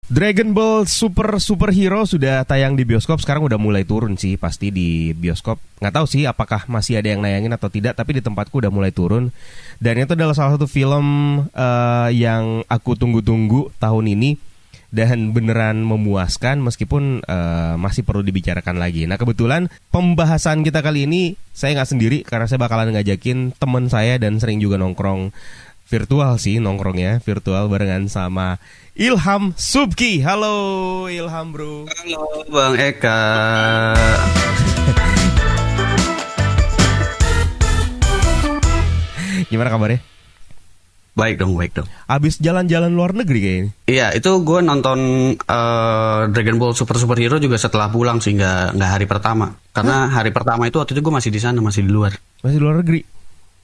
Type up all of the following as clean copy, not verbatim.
Dragon Ball Superhero sudah tayang di bioskop. Sekarang udah mulai turun sih pasti di bioskop. Nggak tahu sih apakah masih ada yang nayangin atau tidak, tapi di tempatku udah mulai turun. Dan itu adalah salah satu film yang aku tunggu-tunggu tahun ini. Dan beneran memuaskan meskipun masih perlu dibicarakan lagi. Nah kebetulan pembahasan kita kali ini saya nggak sendiri, karena saya bakalan ngajakin teman saya dan sering juga nongkrong virtual sih, nongkrongnya virtual barengan sama Ilham Subki. Halo Ilham bro. Halo Bang Eka. Gimana kabarnya? Baik dong. Abis jalan-jalan luar negeri kayaknya. Iya, itu gue nonton Dragon Ball Superhero juga setelah pulang sih, nggak hari pertama. Karena hari pertama itu waktu itu gue masih di sana, masih di luar. Masih di luar negeri?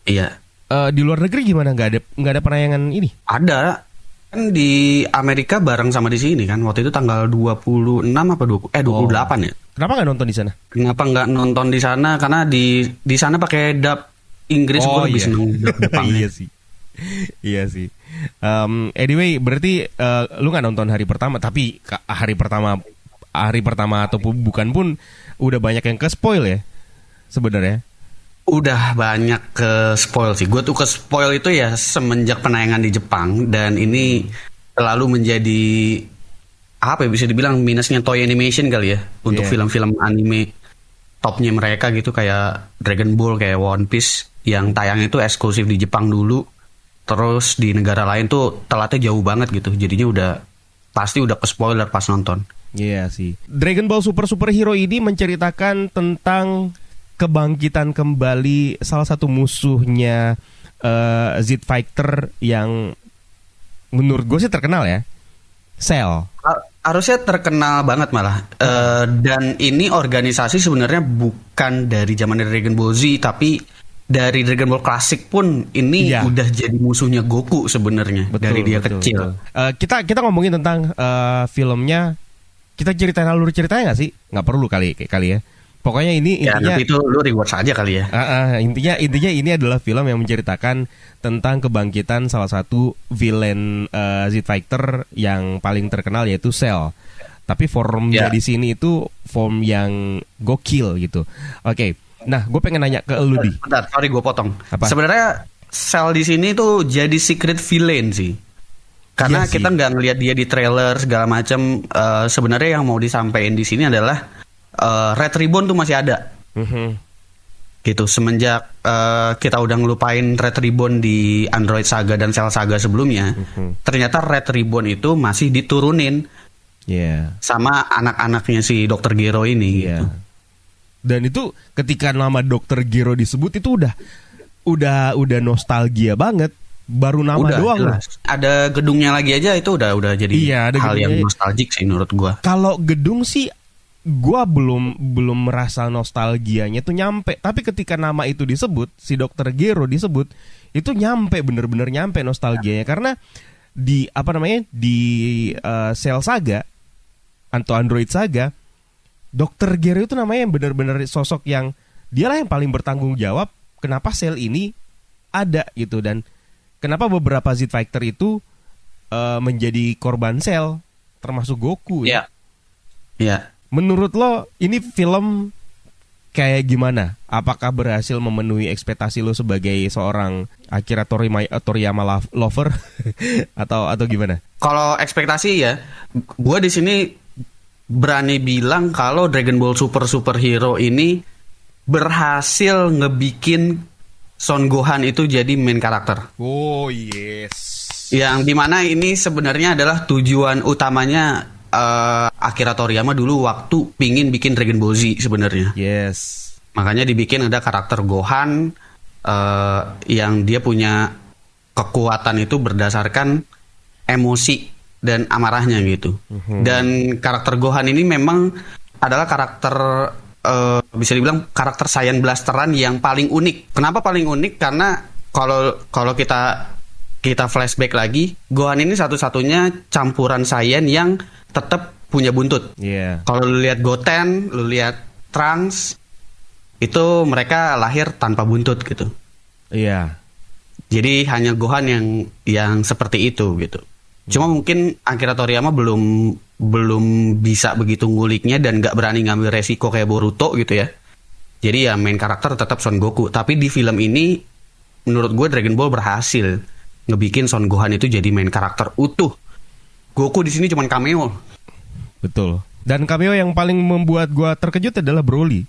Iya. Di luar negeri gimana? Nggak ada penayangan ini? Ada. Kan di Amerika bareng sama di sini kan. Waktu itu tanggal 26 apa 28 ya. Kenapa nggak nonton di sana? Kenapa nggak nonton di sana? Karena di sana pakai dub Inggris, gue lebih seneng dub Jepangnya. Iya sih. Anyway, berarti lu nggak nonton hari pertama, tapi hari pertama ataupun bukan pun udah banyak yang ke spoil ya sebenarnya. Udah banyak ke spoil sih. Gue tuh ke spoil itu ya semenjak penayangan di Jepang. Dan ini selalu menjadi apa ya, bisa dibilang minusnya Toei Animation kali ya. Untuk film-film anime topnya mereka gitu, kayak Dragon Ball, kayak One Piece, yang tayangnya itu eksklusif di Jepang dulu. Terus di negara lain tuh telatnya jauh banget gitu. Jadinya pasti udah ke spoiler pas nonton. Iya sih. Dragon Ball Superhero ini menceritakan tentang kebangkitan kembali salah satu musuhnya Z Fighter yang menurut gue sih terkenal ya, Cell. Harusnya terkenal banget malah. Dan ini organisasi sebenarnya bukan dari zaman Dragon Ball Z, tapi dari Dragon Ball klasik pun ini udah jadi musuhnya Goku sebenarnya dari dia kecil. Kita ngomongin tentang filmnya. Kita ceritain alur ceritanya nggak sih? Nggak perlu kali ya. Pokoknya ini intinya nanti itu lu reward saja kali ya. Intinya ini adalah film yang menceritakan tentang kebangkitan salah satu villain Z Fighter yang paling terkenal, yaitu Cell. Tapi formnya di sini itu form yang gokil gitu. Oke. Nah, gue pengen nanya ke lu, Di. Bentar, sorry gue potong. Apa? Sebenarnya Cell di sini tuh jadi secret villain sih. Karena kita nggak ngelihat dia di trailer segala macam. Sebenarnya yang mau disampaikan di sini adalah Red Ribbon tuh masih ada. Gitu. Semenjak kita udah ngelupain Red Ribbon di Android Saga dan Cell Saga sebelumnya, ternyata Red Ribbon itu masih diturunin sama anak-anaknya si Dr. Gero ini. Gitu. Dan itu ketika nama Dr. Gero disebut itu udah nostalgia banget. Baru nama doang. Jelas. Ada gedungnya lagi aja itu udah jadi hal yang nostalgic sih menurut gua. Kalau gedung sih gua belum merasa nostalgianya tuh nyampe. Tapi ketika nama itu disebut, si Dr. Gero disebut, itu bener-bener nyampe nostalgianya. Karena di Cell Saga atau Android Saga, Dr. Gero itu namanya yang benar-benar sosok yang dialah yang paling bertanggung jawab kenapa Cell ini ada gitu, dan kenapa beberapa Z Fighter itu menjadi korban Cell, termasuk Goku ya. Iya. Menurut lo ini film kayak gimana? Apakah berhasil memenuhi ekspektasi lo sebagai seorang Akira Toriyama lover atau gimana? Kalau ekspektasi ya, gue di sini berani bilang kalau Dragon Ball Superhero ini berhasil ngebikin Son Gohan itu jadi main karakter. Oh yes. Yang dimana ini sebenarnya adalah tujuan utamanya Akira Toriyama dulu waktu pingin bikin Dragon Ball Z sebenarnya. Yes. Makanya dibikin ada karakter Gohan yang dia punya kekuatan itu berdasarkan emosi dan amarahnya gitu. Dan karakter Gohan ini memang adalah karakter bisa dibilang karakter Saiyan Blasteran yang paling unik. Kenapa paling unik? Karena kalau kita flashback lagi, Gohan ini satu-satunya campuran Saiyan yang tetap punya buntut. Kalau lu lihat Goten, lu lihat Trunks, itu mereka lahir tanpa buntut gitu. Jadi hanya Gohan yang seperti itu gitu. Cuma mungkin Akira Toriyama belum bisa begitu nguliknya dan nggak berani ngambil resiko kayak Boruto gitu ya. Jadi ya main karakter tetap Son Goku. Tapi di film ini menurut gue Dragon Ball berhasil ngebikin Son Gohan itu jadi main karakter utuh. Goku di sini cuma cameo. Betul. Dan cameo yang paling membuat gue terkejut adalah Broly.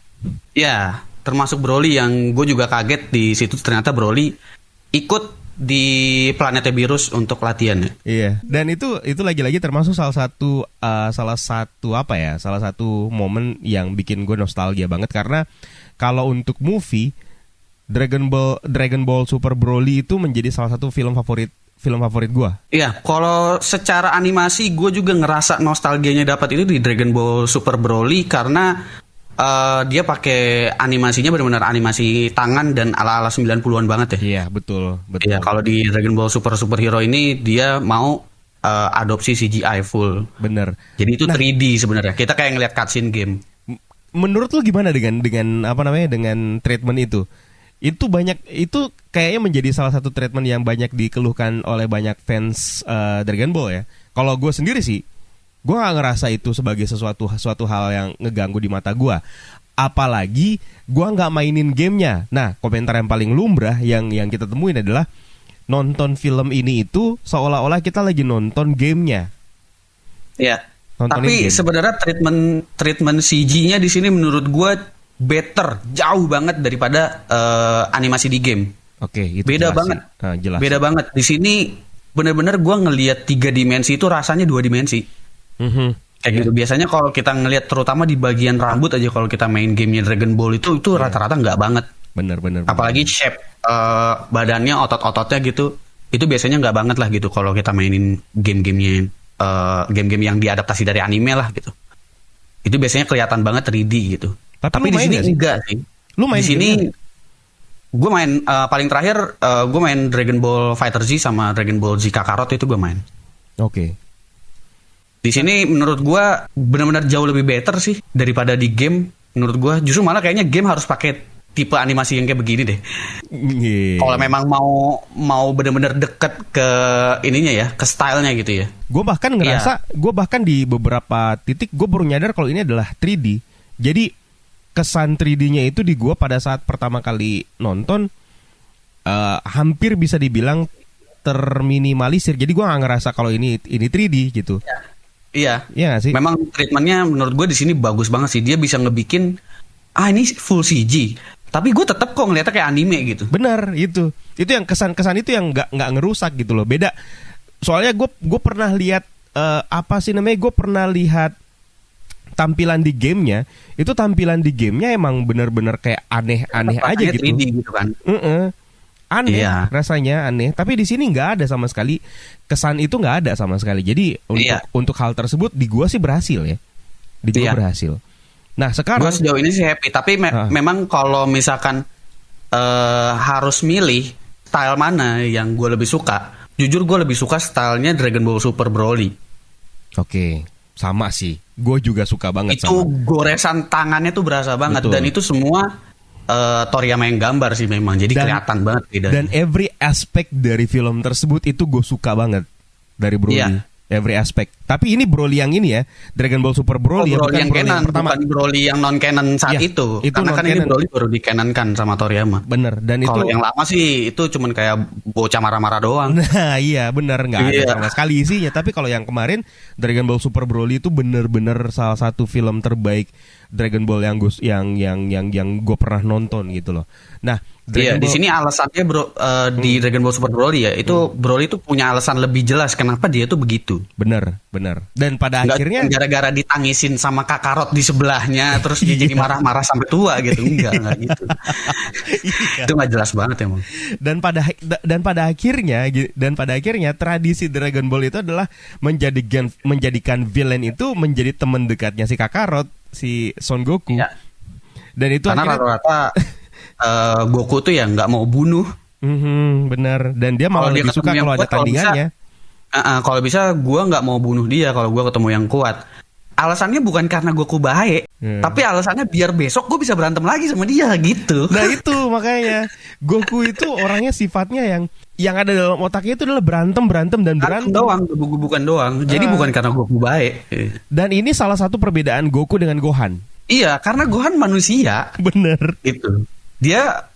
Ya, termasuk Broly yang gue juga kaget di situ ternyata Broly ikut di planetnya Beerus untuk latihan ya. Iya. Dan itu lagi-lagi termasuk salah satu momen yang bikin gue nostalgia banget karena kalau untuk movie Dragon Ball Super Broly itu menjadi salah satu film favorit gue. Iya, kalau secara animasi gue juga ngerasa nostalgianya dapat itu di Dragon Ball Super Broly karena dia pakai animasinya benar-benar animasi tangan dan ala-ala 90-an banget ya. Iya, betul. Iya, kalau di Dragon Ball Superhero ini dia mau adopsi CGI full. Bener. Jadi itu 3D sebenarnya. Kita kayak ngeliat cutscene game. Menurut lu gimana dengan treatment itu? Itu kayaknya menjadi salah satu treatment yang banyak dikeluhkan oleh banyak fans Dragon Ball ya. Kalau gue sendiri sih, gue gak ngerasa itu sebagai suatu hal yang ngeganggu di mata gue. Apalagi gue gak mainin gamenya. Nah, komentar yang paling lumrah yang kita temuin adalah nonton film ini itu seolah-olah kita lagi nonton gamenya. Iya. Tapi sebenarnya treatment CG-nya di sini menurut gue better, jauh banget daripada animasi di game. Oke, itu beda banget. Jelas. Beda banget. Di sini benar-benar gue ngelihat 3 dimensi itu rasanya 2 dimensi. Kayak gitu. Biasanya kalau kita ngelihat terutama di bagian rambut aja kalau kita main gamenya Dragon Ball itu rata-rata nggak banget. Bener. Apalagi shape badannya, otot-ototnya gitu, itu biasanya nggak banget lah gitu kalau kita mainin game-gamenya game-game yang diadaptasi dari anime lah gitu. Itu biasanya kelihatan banget 3D gitu. Tapi di sini enggak sih. Lu main di sini gue main paling terakhir gue main Dragon Ball Fighter Z sama Dragon Ball Z Kakarot itu gue main. Oke. Di sini menurut gue benar-benar jauh lebih better sih daripada di game. Menurut gue justru malah kayaknya game harus pakai tipe animasi yang kayak begini deh. Kalau memang mau benar-benar deket ke ininya ya, ke stylenya gitu ya. Gue bahkan ngerasa, gue bahkan di beberapa titik gue baru nyadar kalau ini adalah 3D. Jadi kesan 3D-nya itu di gue pada saat pertama kali nonton hampir bisa dibilang terminimalisir. Jadi gue nggak ngerasa kalau ini 3D gitu. Iya, iya gak sih? Memang treatmentnya menurut gue di sini bagus banget sih. Dia bisa ngebikin ini full CG, tapi gue tetap kok ngeliatnya kayak anime gitu. Benar, itu yang kesan itu yang nggak ngerusak gitu loh. Beda. Soalnya gue pernah lihat gue pernah lihat tampilan di gamenya. Itu tampilan di gamenya emang benar-benar kayak aneh aja gitu. 3D gitu kan. Aneh, rasanya aneh. Tapi di sini nggak ada sama sekali kesan itu, nggak ada sama sekali. Jadi untuk hal tersebut di gua sih berhasil ya. Di gua berhasil. Nah sekarang gua sejauh ini sih happy. Tapi memang kalau misalkan harus milih style mana yang gua lebih suka, jujur gua lebih suka stylenya Dragon Ball Super Broly. Oke, sama sih. Gua juga suka banget. Itu goresan tangannya tuh berasa banget. Betul. Dan itu semua Toriyama yang gambar sih memang, jadi kelihatan banget bedanya. Dan every aspek dari film tersebut itu gue suka banget dari Broly. Every aspek. Tapi ini Broly yang ini ya, Dragon Ball Super Broly, Broly yang Broly canon, yang pertama. Bukan Broly yang non canon saat itu. Karena kan ini Broly baru di-canonkan sama Toriyama. Bener. Dan kalau yang lama sih itu cuman kayak bocah marah-marah doang. Nah iya bener, nggak ada sama sekali isinya. Tapi kalau yang kemarin Dragon Ball Super Broly itu bener-bener salah satu film terbaik Dragon Ball yang gue pernah nonton gitu loh. Nah, di sini alasannya di Dragon Ball Super Broly ya, itu Broly itu punya alasan lebih jelas kenapa dia tuh begitu. Bener. Dan pada akhirnya gara-gara ditangisin sama Kakarot di sebelahnya terus dia jadi marah-marah sampai tua gitu. Enggak gitu. Itu nggak jelas banget emang. Dan pada akhirnya tradisi Dragon Ball itu adalah menjadikan villain itu menjadi teman dekatnya si Kakarot, si Son Goku. Ya. Dan itu karena rata-rata Goku tuh ya nggak mau bunuh. Bener. Dan dia malah lebih suka kalau ada tandingannya. Kalau bisa gue nggak mau bunuh dia kalau gue ketemu yang kuat. alasannya bukan karena Goku baik, tapi alasannya biar besok gue bisa berantem lagi sama dia gitu. Nah itu makanya Goku itu orangnya sifatnya yang ada dalam otaknya itu adalah berantem dan berantem doang, bukan doang. Jadi bukan karena Goku baik. Dan ini salah satu perbedaan Goku dengan Gohan. Iya, karena Gohan manusia. Bener. Gitu. Dia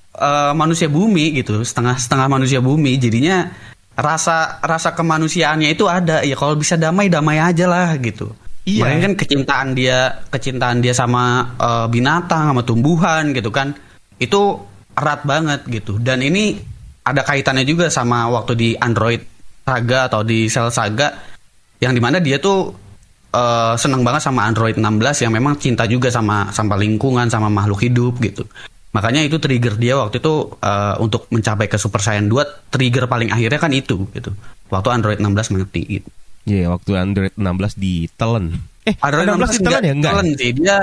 manusia bumi gitu, setengah manusia bumi. Jadinya rasa kemanusiaannya itu ada. Ya kalau bisa damai aja lah gitu. Iya. Makanya kan kecintaan dia sama binatang, sama tumbuhan gitu kan, itu erat banget gitu. Dan ini ada kaitannya juga sama waktu di Android Saga atau di Cell Saga, yang dimana dia tuh seneng banget sama Android 16 yang memang cinta juga sama lingkungan, sama makhluk hidup gitu. Makanya itu trigger dia waktu itu untuk mencapai ke Super Saiyan 2, trigger paling akhirnya kan itu gitu. Waktu Android 16 mati gitu. Iya, waktu Android 16 ditelen. Android 16 ditelan ya? Enggak. Telen sih. Dia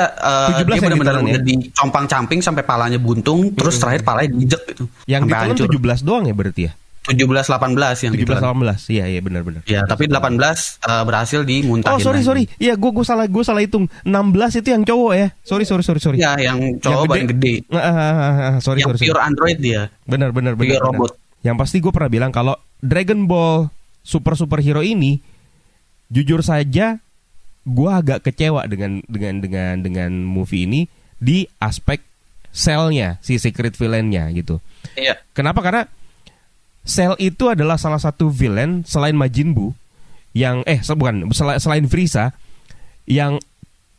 17 dia yang benar-benar ditelan ya? udah dicompang-camping sampai palanya buntung, terus terakhir palanya diinjek gitu. Yang sampai ditelen hancur. 17 doang ya berarti ya? 17 18 yang 17 ditelan. 18. Iya benar-benar. Ya, tapi 18 berhasil dimuntahin. Oh, sorry. Iya, gue salah hitung. 16 itu yang cowok ya. Sorry. Ya, yang cowok paling gede. Sorry. Pure Android dia. Benar. Pure robot. Yang pasti gue pernah bilang kalau Dragon Ball superhero ini jujur saja gue agak kecewa dengan movie ini di aspek Cell-nya, si secret villain-nya gitu. Iya. Kenapa? Karena Cell itu adalah salah satu villain selain Majin Buu yang selain Frieza yang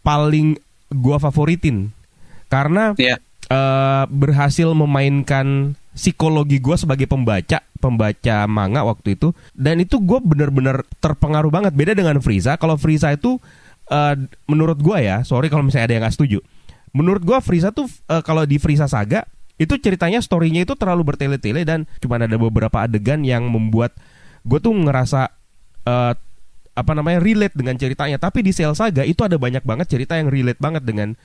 paling gue favoritin karena berhasil memainkan psikologi gue sebagai pembaca manga waktu itu, dan itu gue benar-benar terpengaruh banget. Beda dengan Frieza. Kalau Frieza itu menurut gue ya, sorry kalau misalnya ada yang gak setuju, menurut gue Frieza tuh kalau di Frieza Saga itu ceritanya, storynya itu terlalu bertele-tele dan cuma ada beberapa adegan yang membuat gue tuh ngerasa relate dengan ceritanya. Tapi di Cell Saga itu ada banyak banget cerita yang relate banget dengan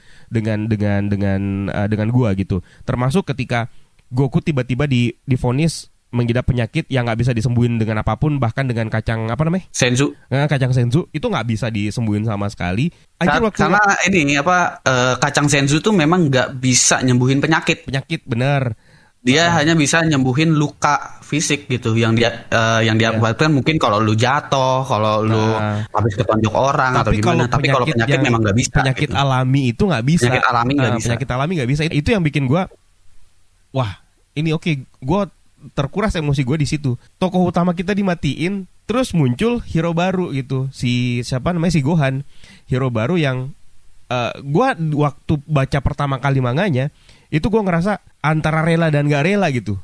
gue gitu. Termasuk ketika Goku tiba-tiba divonis mengidap penyakit yang nggak bisa disembuhin dengan apapun, bahkan dengan kacang Senzu. Kacang senzu itu nggak bisa disembuhin sama sekali. Karena kacang senzu tuh memang nggak bisa nyembuhin penyakit, bener. Dia hanya bisa nyembuhin luka fisik gitu yang dia buatkan mungkin kalau lu jatuh, kalau lu habis ketonjok orang atau gimana. Tapi kalau penyakit memang nggak bisa. Penyakit alami itu nggak bisa. Penyakit alami nggak bisa. Itu yang bikin gue, wah ini gue terkuras emosi gue di situ. Tokoh utama kita dimatiin, terus muncul hero baru gitu. Si Gohan, hero baru yang gue waktu baca pertama kali manganya itu gue ngerasa antara rela dan gak rela gitu.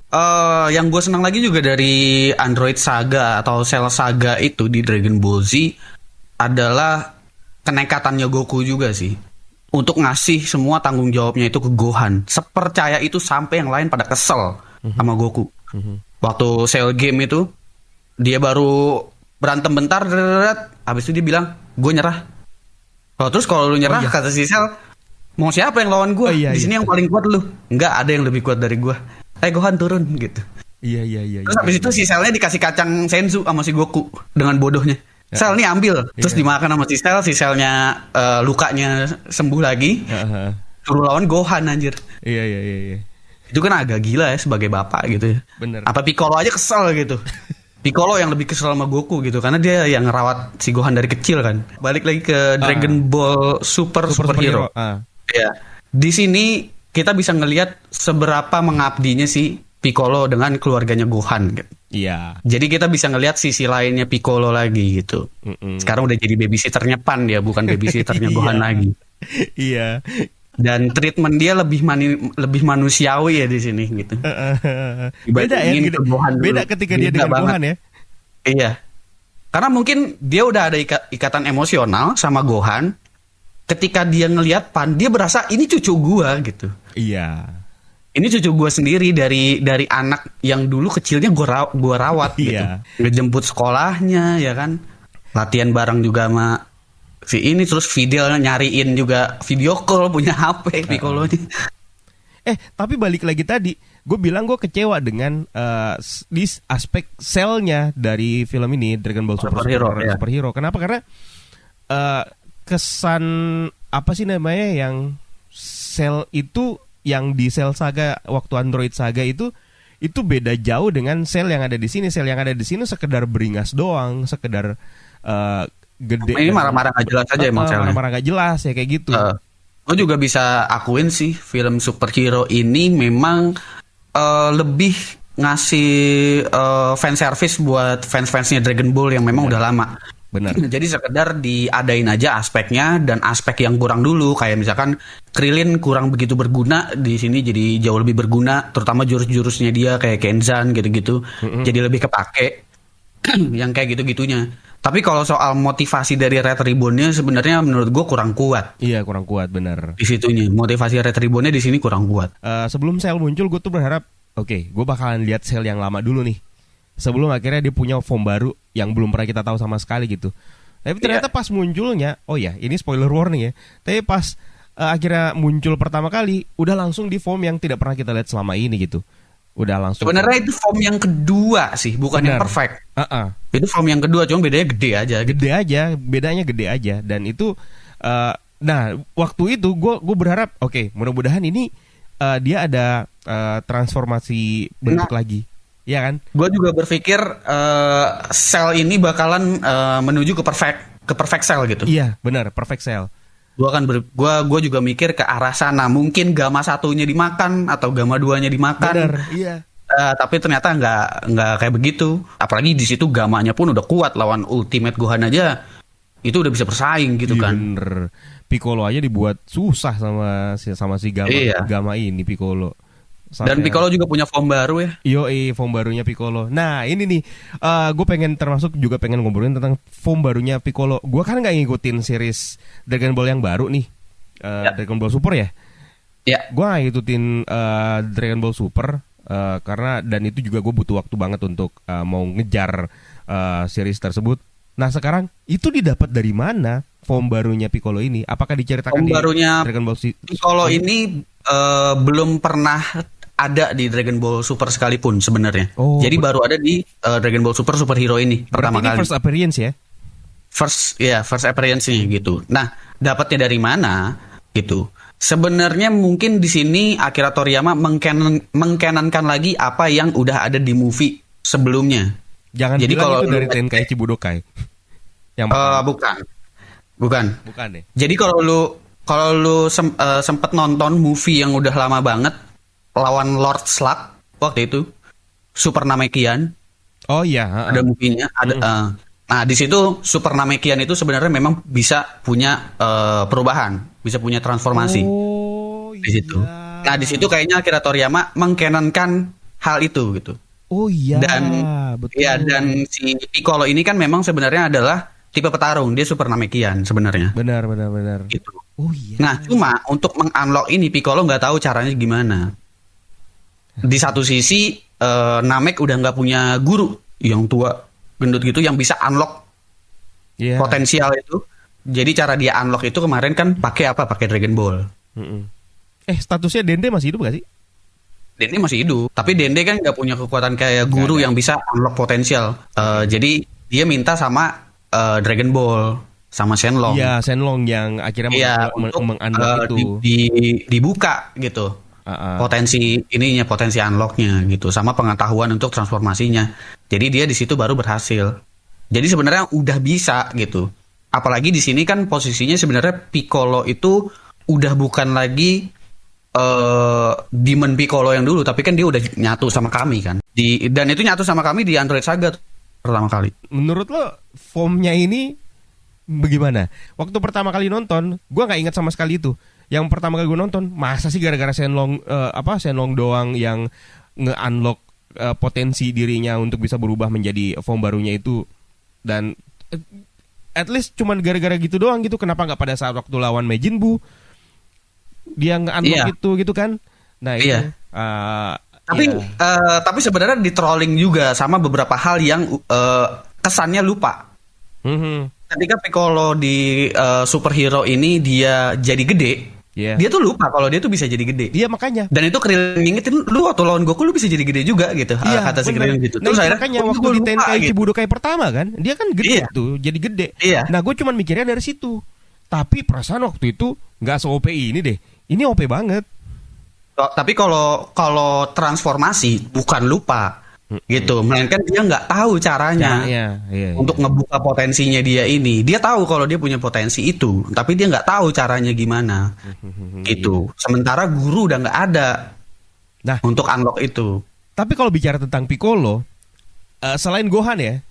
Yang gue senang lagi juga dari Android Saga atau Cell Saga itu di Dragon Ball Z adalah kenekatannya Goku juga sih, untuk ngasih semua tanggung jawabnya itu ke Gohan. Sepercaya itu sampai yang lain pada kesel sama Goku. Waktu Cell Game itu dia baru berantem bentar, habis itu dia bilang gue nyerah. Kalau lu nyerah, kata si Cell, mau siapa yang lawan gue? Di sini yang paling kuat lu. Enggak ada yang lebih kuat dari gue. Gohan turun gitu. Iya. Terus habis itu si Cell-nya dikasih kacang senzu sama si Goku dengan bodohnya. Cell nih ambil, terus dimakan sama si Cell-nya lukanya sembuh lagi. Suruh lawan Gohan anjir. Iya. Itu kan agak gila ya sebagai bapak gitu ya. Bener. Apa Piccolo aja kesel gitu. Piccolo yang lebih kesel sama Goku gitu, karena dia yang ngerawat si Gohan dari kecil kan. Balik lagi ke Dragon Ball Superhero. Ya. Di sini kita bisa ngelihat seberapa mengabdinya si Piccolo dengan keluarganya Gohan gitu. Iya. Jadi kita bisa ngelihat sisi lainnya Piccolo lagi gitu. Sekarang udah jadi babysitternya Pan dia, bukan babysitternya Gohan lagi. Iya. Dan treatment dia lebih manusiawi ya di sini gitu. Beda ya, beda ketika dia dengan Gohan ya. Iya. Karena mungkin dia udah ada ikatan emosional sama Gohan. Ketika dia ngelihat Pan, dia berasa ini cucu gua gitu. Iya. Ini cucu gua sendiri dari anak yang dulu kecilnya gua rawat gitu. Ngejemput sekolahnya ya kan. Latihan bareng juga sama si ini, terus Fidel nyariin juga video call, punya HP Piccolo nih. Tapi balik lagi tadi, gue bilang gue kecewa dengan di aspek Cell-nya dari film ini, Dragon Ball Superhero. Kenapa? Karena kesan apa sih namanya yang Cell itu, yang di Cell Saga waktu Android Saga itu beda jauh dengan Cell yang ada di sini. Cell yang ada di sini sekedar beringas doang, sekedar gede. Ini marah-marah nggak jelas aja emang Cell. Marah-marah nggak jelas ya kayak gitu. Gue juga bisa akuin sih film superhero ini memang lebih ngasih fan service buat fans-fansnya Dragon Ball yang memang udah lama. Benar. Jadi sekedar diadain aja aspeknya, dan aspek yang kurang dulu kayak misalkan Krillin kurang begitu berguna, di sini jadi jauh lebih berguna, terutama jurus-jurusnya dia kayak Kenzan gitu-gitu. Jadi lebih kepake yang kayak gitu-gitunya. Tapi kalau soal motivasi dari Red Ribbon-nya sebenarnya menurut gue kurang kuat. Iya, kurang kuat, benar. Di situnya motivasi Red Ribbon-nya di sini kurang kuat. Sebelum Cell muncul, gue tuh berharap, oke, gue bakalan lihat Cell yang lama dulu nih. Sebelum akhirnya dia punya form baru yang belum pernah kita tahu sama sekali gitu. Tapi ternyata pas munculnya, oh ya, ini spoiler warning ya. Tapi pas akhirnya muncul pertama kali, udah langsung di form yang tidak pernah kita lihat selama ini gitu. Udah langsung. Sebenarnya itu form yang kedua sih, bukan yang perfect. Itu form yang kedua, cuma bedanya gede aja. Gede aja, bedanya gede aja. Dan itu, nah waktu itu gue berharap, oke, mudah-mudahan ini dia ada transformasi bentuk lagi. Iya kan? Gue juga berpikir Cell ini bakalan menuju ke perfect Cell gitu. Iya, benar, perfect Cell. Gue juga mikir ke arah sana. Mungkin gamma 1-nya dimakan atau gamma 2-nya dimakan. Benar, iya. Tapi ternyata nggak kayak begitu. Apalagi di situ gamanya pun udah kuat, lawan Ultimate Gohan aja itu udah bisa bersaing gitu kan. Bener. Piccolo aja dibuat susah sama si gamma. Iya. Gamma ini Piccolo. Dan Piccolo juga punya form baru ya. Form barunya Piccolo. Nah ini nih, gue pengen ngobrolin tentang form barunya Piccolo. Gue kan nggak ngikutin series Dragon Ball yang baru nih, Dragon Ball Super ya. Ya. Gue nggak ngikutin Dragon Ball Super karena, dan itu juga gue butuh waktu banget untuk mau ngejar series tersebut. Nah sekarang itu didapat dari mana form barunya Piccolo ini? Apakah diceritakan form di barunya Dragon Ball Piccolo ini belum pernah ada di Dragon Ball Super sekalipun sebenarnya. Jadi baru ada di Dragon Ball Superhero ini pertama kali. First appearance ya? First appearance-nya gitu. Nah, dapatnya dari mana gitu? Sebenarnya mungkin di sini Akira Toriyama mengcanonkan lagi apa yang udah ada di movie sebelumnya. Jangan jadi bilang itu dari Tenkaichi Budokai. Yang bukan deh. Jadi kalau lu sempet nonton movie yang udah lama banget lawan Lord Slug waktu itu, Super Namekian. Oh iya, ada movie-nya, ada. Nah, di situ Super Namekian itu sebenarnya memang bisa punya perubahan, bisa punya transformasi. Di situ. Nah, di situ kayaknya Akira Toriyama mengcanonkan hal itu gitu. Oh iya. Betul. Ya, dan si Piccolo ini kan memang sebenarnya adalah tipe petarung, dia Super Namekian sebenarnya. Benar. Gitu. Oh iya. Nah, cuma untuk meng-unlock ini Piccolo nggak tahu caranya gimana. Di satu sisi Namek udah nggak punya guru yang tua gendut gitu yang bisa unlock potensial itu. Jadi cara dia unlock itu kemarin kan pakai Dragon Ball. Statusnya Dende masih hidup gak sih? Dende masih hidup, tapi Dende kan nggak punya kekuatan kayak guru yang bisa unlock potensial. Jadi dia minta sama Dragon Ball sama Shenlong. Iya, Shenlong yang akhirnya meng-unlock itu. Dibuka gitu. Potensi unlocknya gitu, sama pengetahuan untuk transformasinya. Jadi dia di situ baru berhasil. Jadi sebenarnya udah bisa gitu. Apalagi di sini kan posisinya sebenarnya Piccolo itu udah bukan lagi Demon Piccolo yang dulu, tapi kan dia udah nyatu sama kami kan. Dan itu nyatu sama kami di Android Saga pertama kali. Menurut lo formnya ini bagaimana? Waktu pertama kali nonton, gue nggak ingat sama sekali itu. Yang pertama kali gue nonton, masa sih gara-gara Shenlong doang yang nge-unlock potensi dirinya untuk bisa berubah menjadi form barunya itu, dan at least cuman gara-gara gitu doang gitu. Kenapa nggak pada saat waktu lawan Majin Buu dia nge-unlock itu gitu kan? Nah itu. Tapi sebenarnya di trolling juga sama beberapa hal yang kesannya lupa. Ketika Piccolo di superhero ini dia jadi gede. Dia tuh lupa kalau dia tuh bisa jadi gede. Iya makanya. Dan itu Krillin ngingetin, lu waktu lawan Goku lu bisa jadi gede juga gitu. Kata si Krillin gitu. Terus makanya waktu di Tenkaichi Budokai pertama kan, dia kan gede tuh, jadi gede. Nah gue cuman mikirnya dari situ. Tapi perasaan waktu itu nggak se-OP ini deh. Ini OP banget. Tapi kalau transformasi bukan lupa gitu, melainkan dia nggak tahu caranya Iya. untuk ngebuka potensinya dia ini. Dia tahu kalau dia punya potensi itu, tapi dia nggak tahu caranya gimana gitu. Sementara guru udah nggak ada Nah, untuk unlock itu. tapi kalau bicara tentang Piccolo, selain Gohan ya,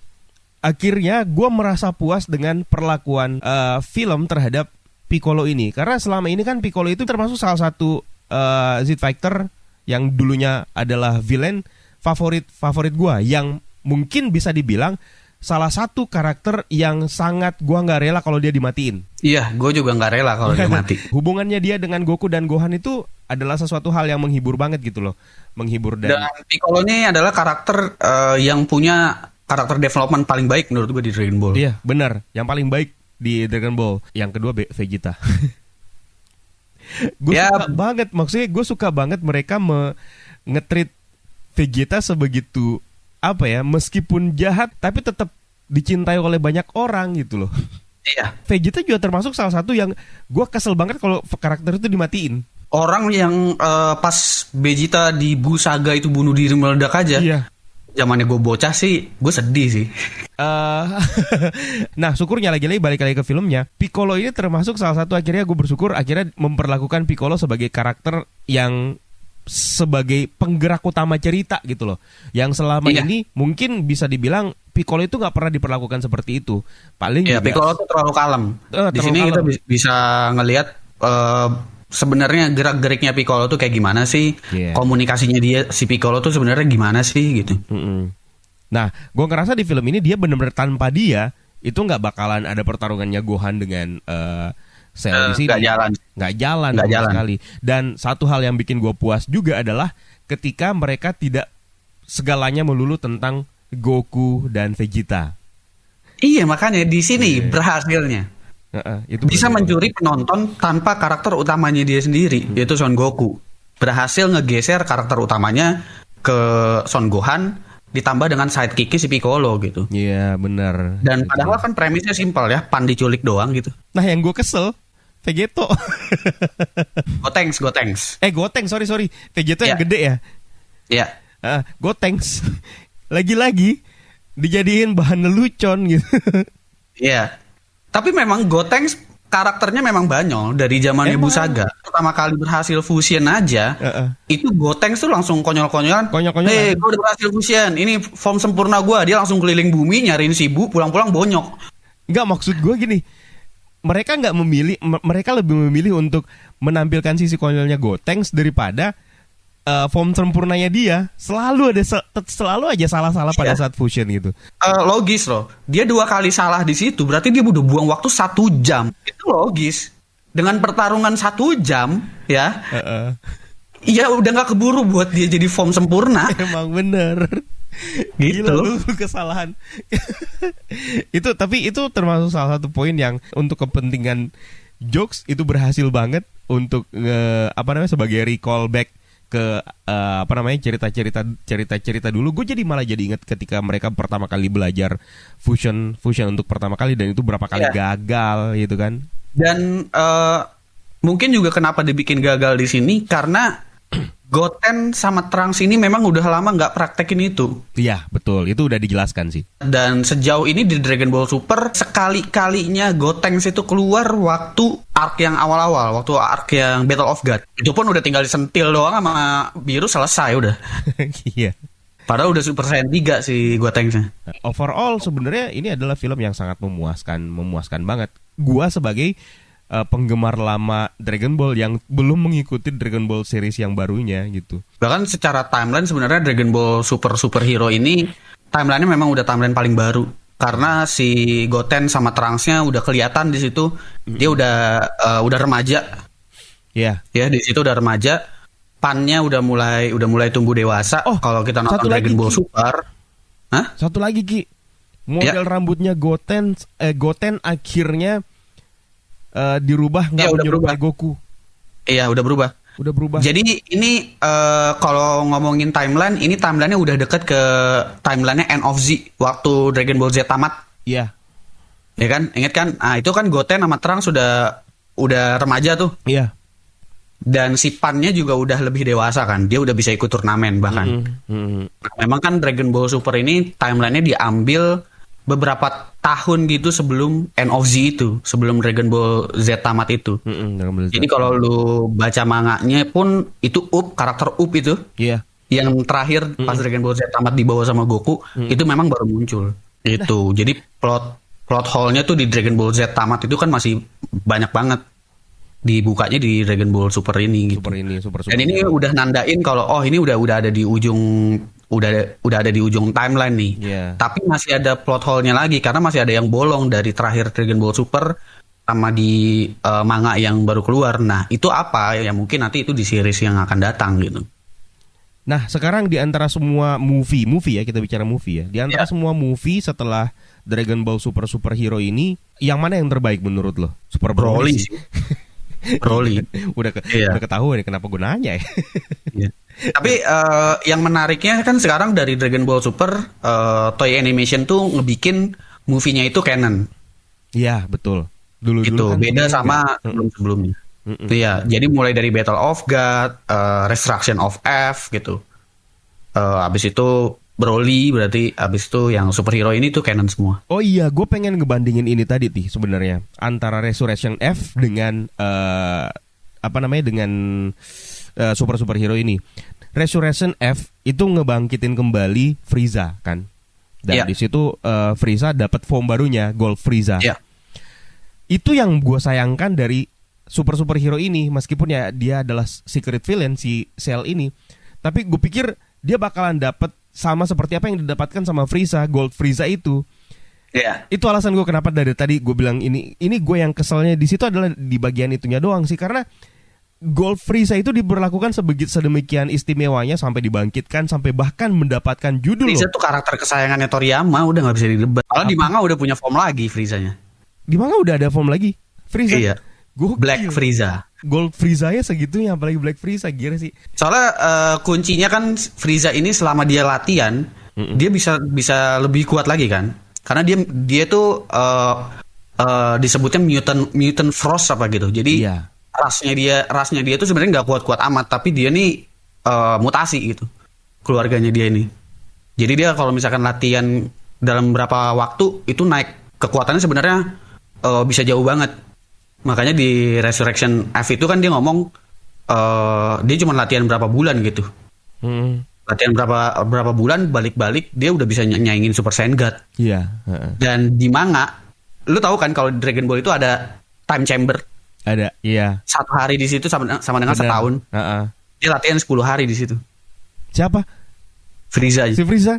akhirnya gue merasa puas dengan perlakuan film terhadap Piccolo ini. Karena selama ini kan Piccolo itu termasuk salah satu Z Fighter yang dulunya adalah villain favorit gue, yang mungkin bisa dibilang salah satu karakter yang sangat gue nggak rela kalau dia dimatiin. Iya, gue juga nggak rela kalau dia mati. Hubungannya dia dengan Goku dan Gohan itu adalah sesuatu hal yang menghibur banget gitu loh, menghibur Dan Piccolo ini adalah karakter yang punya karakter development paling baik menurut gue di Dragon Ball. Iya, benar. Yang paling baik di Dragon Ball. Yang kedua Vegeta. Gue suka banget, maksudnya gue suka banget mereka nge-treat Vegeta sebegitu apa ya, meskipun jahat tapi tetap dicintai oleh banyak orang gitu loh. Iya. Vegeta juga termasuk salah satu yang gue kesel banget kalau karakter itu dimatiin. Orang yang pas Vegeta di Buu Saga itu bunuh diri meledak aja. Iya. Zamannya gue bocah sih, gue sedih sih. Nah, syukurnya lagi-lagi balik lagi ke filmnya, Piccolo ini termasuk salah satu, akhirnya gue bersyukur akhirnya memperlakukan Piccolo sebagai karakter yang sebagai penggerak utama cerita gitu loh. Yang selama ini mungkin bisa dibilang Piccolo itu nggak pernah diperlakukan seperti itu. Paling Piccolo tuh terlalu kalem. Di sini kita bisa ngelihat sebenarnya gerak-geriknya Piccolo tuh kayak gimana sih? Komunikasinya dia si Piccolo tuh sebenarnya gimana sih gitu. Nah, gue ngerasa di film ini dia benar-benar tanpa dia itu nggak bakalan ada pertarungannya Gohan dengan Cell di sini. Nggak jalan sekali. Dan satu hal yang bikin gue puas juga adalah ketika mereka tidak segalanya melulu tentang Goku dan Vegeta. Iya, makanya di sini berhasilnya. Itu bisa mencuri penonton tanpa karakter utamanya dia sendiri, yaitu Son Goku. Berhasil ngegeser karakter utamanya ke Son Gohan, ditambah dengan sidekick si Piccolo gitu. Iya, benar. Dan padahal kan premisnya simpel ya, Pan diculik doang gitu. Nah, yang gue kesel Vegeto. Gotenks. Gotenks, sorry. Vegeto yang gede ya? Iya. Gotenks. Lagi-lagi dijadiin bahan lelucon gitu. Iya. Tapi memang Gotenks karakternya memang banyol dari zamannya Buu Saga. Pertama kali berhasil fusion aja, itu Gotenks tuh langsung konyol-konyolan. Gue udah berhasil fusion, ini form sempurna gue. Dia langsung keliling bumi nyariin si Buu, pulang-pulang bonyok. Enggak, maksud gue gini, mereka lebih memilih untuk menampilkan sisi konyolnya Gotenks daripada form sempurnanya dia. Selalu aja salah-salah pada saat fusion gitu. Logis loh. Dia 2 kali salah di situ, berarti dia udah buang waktu 1 jam. Itu logis. Dengan pertarungan 1 jam, ya. Iya, udah nggak keburu buat dia jadi form sempurna. Emang bener. Gitu. Gila, lu kesalahan. Tapi itu termasuk salah satu poin yang untuk kepentingan jokes itu berhasil banget untuk sebagai recall back ke cerita-cerita dulu. Gue malah jadi ingat ketika mereka pertama kali belajar fusion untuk pertama kali, dan itu berapa kali gagal gitu kan. Dan mungkin juga kenapa dibikin gagal di sini karena Goten sama Trunks ini memang udah lama nggak praktekin itu. Iya, betul. Itu udah dijelaskan sih. Dan sejauh ini di Dragon Ball Super, sekali-kalinya Gotenks itu keluar waktu arc yang awal-awal, waktu arc yang Battle of God. Itu pun udah tinggal disentil doang sama biru, selesai udah. Iya. Padahal udah Super Saiyan 3 si Gotenksnya. Overall sebenarnya ini adalah film yang sangat memuaskan banget. Gua sebagai penggemar lama Dragon Ball yang belum mengikuti Dragon Ball series yang barunya gitu. Bahkan secara timeline sebenarnya Dragon Ball Superhero ini timelinenya memang udah timeline paling baru, karena si Goten sama Trunks-nya udah kelihatan di situ. Dia udah remaja. Iya. Ya, di situ udah remaja. Pan-nya udah mulai tumbuh dewasa. Kalau kita nonton Dragon Ball Super. Hah? Satu lagi, Ki. Model rambutnya Goten akhirnya dirubah nggak menyerupai Goku. Iya, udah berubah. Jadi ini kalau ngomongin timeline, ini timelinenya udah deket ke timelinenya End of Z waktu Dragon Ball Z tamat. Iya. Ya kan, ingat kan? Ah itu kan Goten sama Terang udah remaja tuh. Iya. Dan si Pan-nya juga udah lebih dewasa kan. Dia udah bisa ikut turnamen bahkan. Nah, memang kan Dragon Ball Super ini timelinenya diambil beberapa tahun gitu sebelum End of Z itu, sebelum Dragon Ball Z tamat itu. Jadi kalau lu baca manganya pun itu karakter itu. Iya. Yang terakhir pas Dragon Ball Z tamat dibawa sama Goku, itu memang baru muncul. Itu. Jadi plot hole-nya tuh di Dragon Ball Z tamat itu kan masih banyak banget. Dibukanya di Dragon Ball Super ini gitu. Super. Dan ini udah nandain kalau ini udah ada di ujung udah ada di ujung timeline nih. Yeah. Tapi masih ada plot hole-nya lagi karena masih ada yang bolong dari terakhir Dragon Ball Super sama di manga yang baru keluar. Nah, itu apa ya mungkin nanti itu di series yang akan datang gitu. Nah, sekarang di antara semua movie ya, kita bicara movie ya. Di antara semua movie setelah Dragon Ball Superhero ini, yang mana yang terbaik menurut lo? Super Broly sih. Broly. udah ketahuan ya kenapa gue nanya ya. Iya. Tapi yang menariknya kan sekarang dari Dragon Ball Super, Toei Animation tuh ngebikin movie-nya itu canon. Iya, betul. Dulu itu kan beda sama sebelumnya. Iya, jadi mulai dari Battle of God, Resurrection of F gitu. Abis itu Broly, berarti abis itu yang superhero ini tuh canon semua. Oh iya, gue pengen ngebandingin ini tadi sebenarnya antara Resurrection F dengan dengan superhero ini. Resurrection F itu ngebangkitin kembali Frieza kan, dan di situ Frieza dapat form barunya, Gold Frieza. Itu yang gue sayangkan dari superhero ini, meskipun ya dia adalah secret villain si Cell ini, tapi gue pikir dia bakalan dapat sama seperti apa yang didapatkan sama Frieza, Gold Frieza itu. Itu alasan gue kenapa dari tadi gue bilang ini gue yang keselnya di situ adalah di bagian itunya doang sih, karena Gold Frieza itu diberlakukan sedemikian istimewanya sampai dibangkitkan, sampai bahkan mendapatkan judul. Frieza tuh karakter kesayangannya Toriyama, udah nggak bisa didebat. Kalau di manga udah punya form lagi Friezanya. Di manga udah ada form lagi Frieza. Iya. Black Frieza. Gold Frieza ya segitunya, apalagi Black Frieza, gila sih. Soalnya kuncinya kan Frieza ini selama dia latihan, dia bisa lebih kuat lagi kan? Karena dia tuh disebutnya mutant frost apa gitu. Jadi rasnya dia tuh sebenarnya nggak kuat-kuat amat, tapi dia nih mutasi gitu. Keluarganya dia ini. Jadi dia kalau misalkan latihan dalam berapa waktu itu naik kekuatannya sebenarnya bisa jauh banget. Makanya di Resurrection F itu kan dia ngomong dia cuma latihan berapa bulan gitu. Latihan berapa bulan, balik-balik dia udah bisa nyaingin Super Saiyan God. Iya. Dan di manga, lu tahu kan kalau di Dragon Ball itu ada time chamber. Ada, iya. 1 hari di situ sama dengan setahun. Dia latihan 10 hari di situ. Siapa? Frieza. Si Frieza?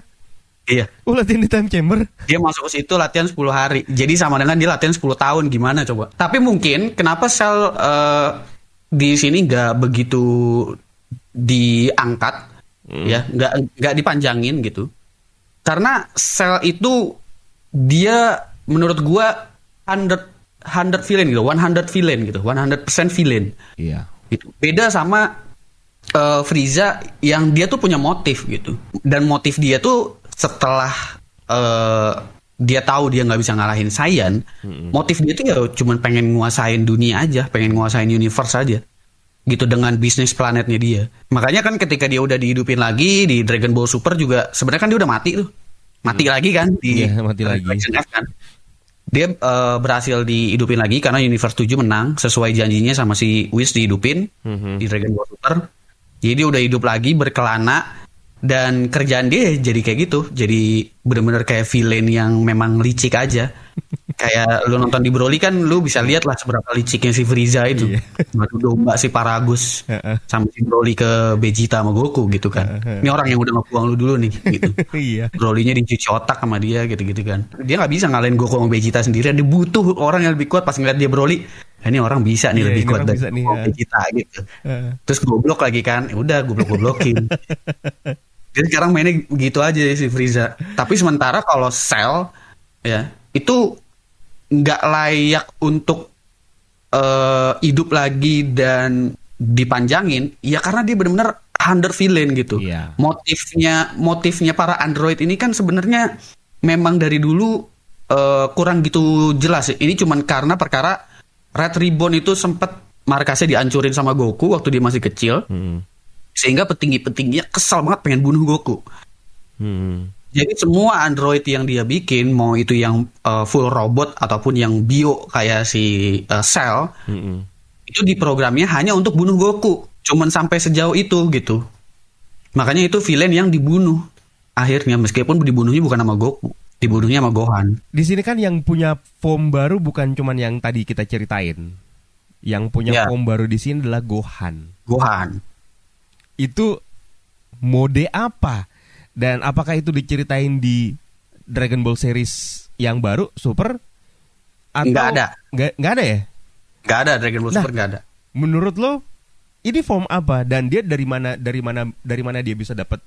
Iya. Latihan di time chamber. Dia masuk ke situ latihan 10 hari. Jadi sama dengan dia latihan 10 tahun. Gimana coba? Tapi mungkin kenapa Cell di sini nggak begitu diangkat, ya, nggak dipanjangin gitu. Karena Cell itu dia menurut gua 100 villain gitu, 100 villain gitu, 100% villain. Iya. Gitu. Beda sama Frieza yang dia tuh punya motif gitu. Dan motif dia tuh setelah dia tahu dia nggak bisa ngalahin Saiyan, motif dia tuh ya cuma pengen nguasain dunia aja, pengen nguasain universe aja, gitu dengan bisnis planetnya dia. Makanya kan ketika dia udah dihidupin lagi di Dragon Ball Super juga, sebenarnya kan dia udah mati tuh, lagi kan di mati lagi. F kan. Dia berhasil dihidupin lagi karena Universe 7 menang sesuai janjinya sama si Whis dihidupin di Dragon Ball Super. Jadi dia udah hidup lagi berkelana. Dan kerjaan dia jadi kayak gitu. Jadi benar-benar kayak villain yang memang licik aja. Kayak lu nonton di Broly kan, lu bisa lihat lah seberapa liciknya si Frieza itu. Ngadu domba si Paragus sama si Broly ke Vegeta sama Goku gitu kan. Ini orang yang udah ngebuang lu dulu nih gitu. Broly-nya dicuci otak sama dia gitu-gitu kan. Dia gak bisa ngalahin Goku sama Vegeta sendirian. Dia butuh orang yang lebih kuat. Pas ngeliat dia Broly, ini orang bisa nih lebih kuat dari Vegeta gitu. Terus goblok lagi kan. Udah goblok-goblokin. Jadi sekarang mainnya gitu aja si Frieza. Tapi sementara kalau Cell ya itu nggak layak untuk hidup lagi dan dipanjangin. Ya karena dia benar-benar 100 villain gitu. Motifnya para android ini kan sebenarnya memang dari dulu kurang gitu jelas. Ini cuman karena perkara Red Ribbon itu sempat markasnya dihancurin sama Goku waktu dia masih kecil, sehingga petinggi-petingginya kesal banget pengen bunuh Goku. Jadi semua android yang dia bikin, mau itu yang full robot ataupun yang bio kayak si Cell, itu diprogramnya hanya untuk bunuh Goku. Cuman sampai sejauh itu gitu. Makanya itu villain yang dibunuh akhirnya, meskipun dibunuhnya bukan sama Goku, dibunuhnya sama Gohan. Di sini kan yang punya form baru bukan cuman yang tadi kita ceritain. Yang punya form baru di sini adalah Gohan. Itu mode apa? Dan apakah itu diceritain di Dragon Ball series yang baru Super? Atau nggak ada? Nggak ada ya? Nggak ada, Dragon Ball Super nggak ada. Menurut lo ini form apa? Dan dia dari mana dia bisa dapat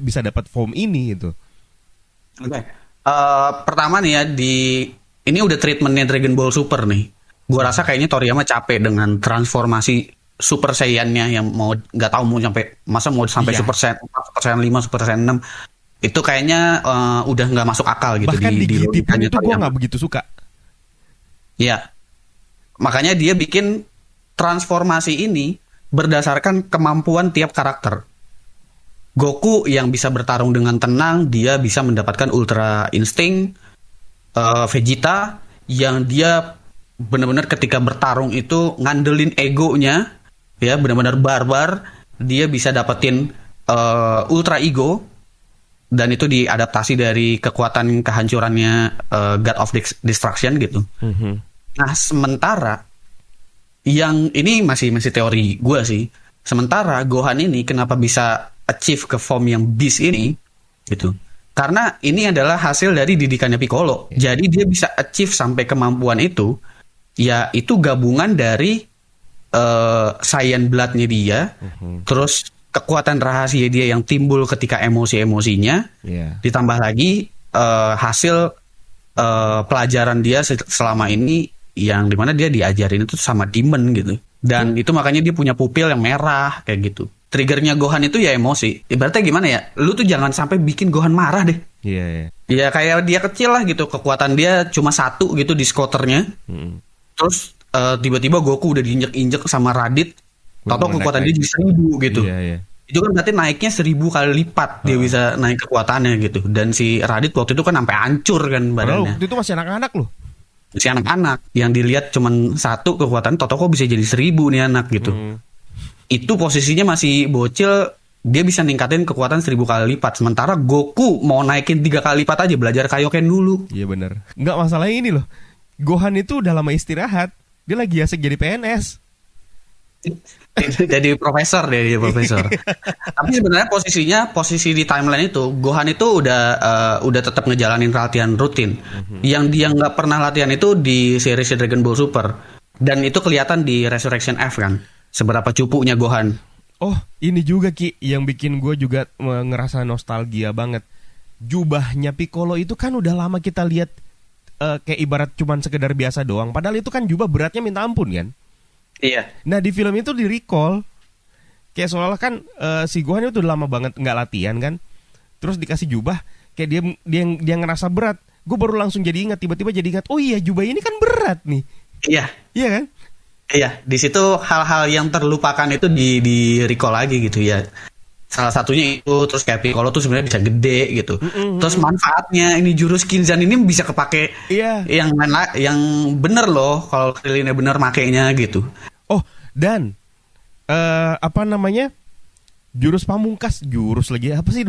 bisa dapat form ini itu? Oke. Pertama nih ya, ini udah treatmentnya Dragon Ball Super nih. Gua rasa kayaknya Toriyama capek dengan transformasi Super Saiyan-nya yang nggak tahu mau sampai Super Saiyan 4, Super Saiyan 5, Super Saiyan 6. Itu kayaknya udah nggak masuk akal gitu. Bahkan di GT pun itu gue nggak begitu suka. Iya. Makanya dia bikin transformasi ini berdasarkan kemampuan tiap karakter. Goku yang bisa bertarung dengan tenang, dia bisa mendapatkan Ultra Instinct. Vegeta yang dia benar-benar ketika bertarung itu ngandelin egonya, ya benar-benar barbar, dia bisa dapetin Ultra Ego, dan itu diadaptasi dari kekuatan kehancurannya God of Destruction gitu. Nah, sementara yang ini masih teori gue sih. Sementara Gohan ini kenapa bisa achieve ke form yang Beast ini gitu? Karena ini adalah hasil dari didikannya Piccolo. Jadi dia bisa achieve sampai kemampuan itu, ya itu gabungan dari Saiyan Blood-nya dia, terus kekuatan rahasia dia yang timbul ketika emosi-emosinya, ditambah lagi hasil pelajaran dia selama ini yang dimana dia diajarin itu sama demon gitu. Dan itu makanya dia punya pupil yang merah kayak gitu. Triggernya Gohan itu ya emosi. Ibaratnya gimana ya? Lu tuh jangan sampai bikin Gohan marah deh. Ya kayak dia kecil lah gitu. Kekuatan dia cuma 1 gitu di skoternya. Terus tiba-tiba Goku udah diinjek-injek sama Raditz. Tahu kekuatan dia jadi 1000 gitu. Itu kan berarti naiknya 1000 kali lipat dia bisa naik kekuatannya gitu. Dan si Raditz waktu itu kan sampai hancur kan badannya. Waktu itu masih anak-anak loh. Si anak-anak yang dilihat cuman 1 kekuatan, Toto kok bisa jadi 1000 nih anak gitu. Itu posisinya masih bocil, dia bisa ningkatin kekuatan 1000 kali lipat. Sementara Goku mau naikin 3 kali lipat aja, belajar Kaioken dulu. Iya benar. Nggak, masalahnya ini loh, Gohan itu udah lama istirahat. Dia lagi asik jadi PNS. Jadi profesor. Tapi sebenarnya posisi di timeline itu Gohan itu udah tetap ngejalanin latihan rutin. Yang dia nggak pernah latihan itu di series Dragon Ball Super, dan itu kelihatan di Resurrection F kan, seberapa cupunya Gohan. Oh, ini juga Ki yang bikin gue juga ngerasa nostalgia banget. Jubahnya Piccolo itu kan udah lama kita lihat kayak ibarat cuman sekedar biasa doang. Padahal itu kan jubah beratnya minta ampun kan. Iya. Nah di film itu di recall kayak seolah kan si Gohan itu udah lama banget nggak latihan kan, terus dikasih jubah kayak dia ngerasa berat. Gue baru langsung jadi ingat, tiba-tiba jadi ingat, oh iya jubah ini kan berat nih. Iya kan? Iya, di situ hal-hal yang terlupakan itu di recall lagi gitu ya. Salah satunya itu, terus kayak Piccolo tuh sebenarnya bisa gede gitu. Terus manfaatnya ini jurus Kinzan ini bisa kepake yang bener loh kalau Krillinnya bener makainya gitu. Oh, dan apa namanya? Jurus pamungkas, jurus lagi apa sih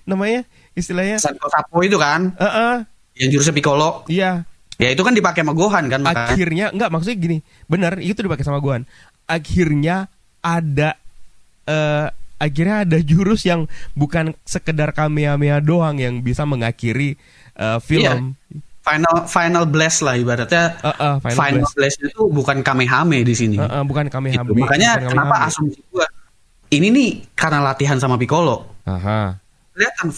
namanya? Istilahnya Sanko Sapo itu kan? Yang jurusnya Piccolo. Iya. Ya itu kan dipakai sama Gohan kan makanya. Akhirnya enggak, maksudnya gini, bener itu dipakai sama Gohan. Akhirnya ada jurus yang bukan sekedar Kamehameha doang yang bisa mengakhiri film. Final blast lah ibaratnya. Final blast itu bukan Kamehameha di sini. Bukan Kamehameha. Gitu. Makanya kenapa asumsi gua ini nih karena latihan sama Piccolo. Kelihatan